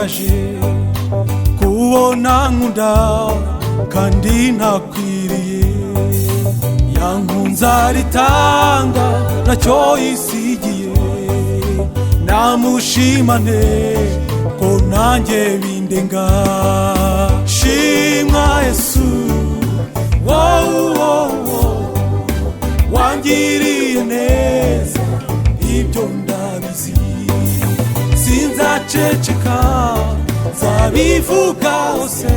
birababaje kubona nkunda kandi nakwiriye, yankunze aritanga nacyo yisigiye, namushimane ko nanjye bindenga. Shimwa Yesu, wangiriye neza, ibyo ndabizi, sinzaceceka nzabivuga hose,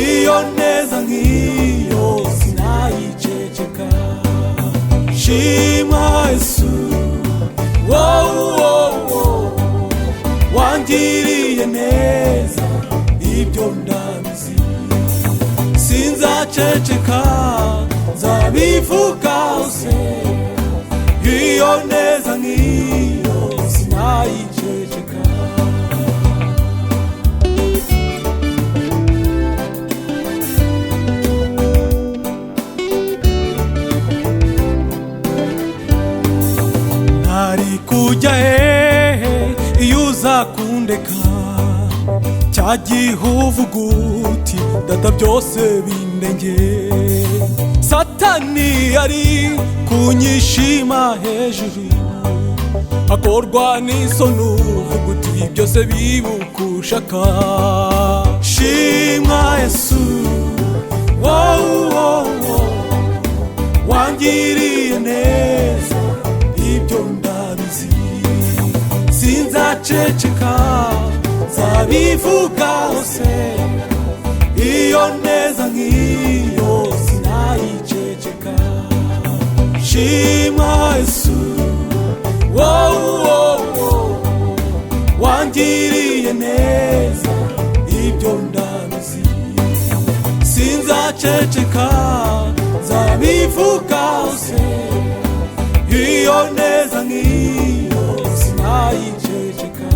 iyo neza nk'iyo sinayiceceka. Shimwa Yesu, wangiriye neza, ibyo ndabizi, sinzaceceka nzabivuga hose, iyo neza nk'iyo sinayiceceka. Nari kujya hehe iyo uza kundeka, cya gihe uvuga uti data byose bindenge. Satani yari kunyishima hejuru, akorwa n'isoni uvuga uti byose bibukushaka. Shimwa Yesu, wangiriye neza, ibyo ndabizi, sinzaceceka nzabivuga hose, iyo neza nk'iyo sinayiceceka. Shimwa Yesu, wangiriye neza, ibyo ndabizi, sinzaceceka nzabivuga hose, iyo neza nk'iyo sinayiceceka,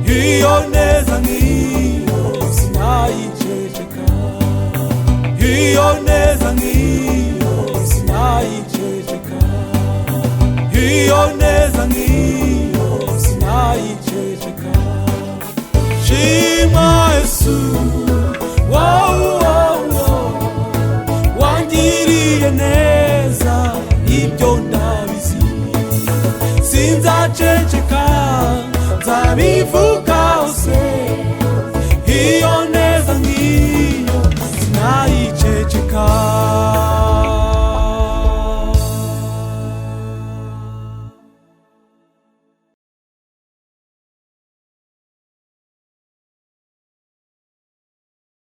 iyo neza nk'iyo sinayiceceka, iyo neza nk'iyo sinayiceceka, iyo neza nk'iyo sinayiceceka. Shimwa Yesu, wangiriye neza, ibyo ndabizi, sinzaceceka nzabivuga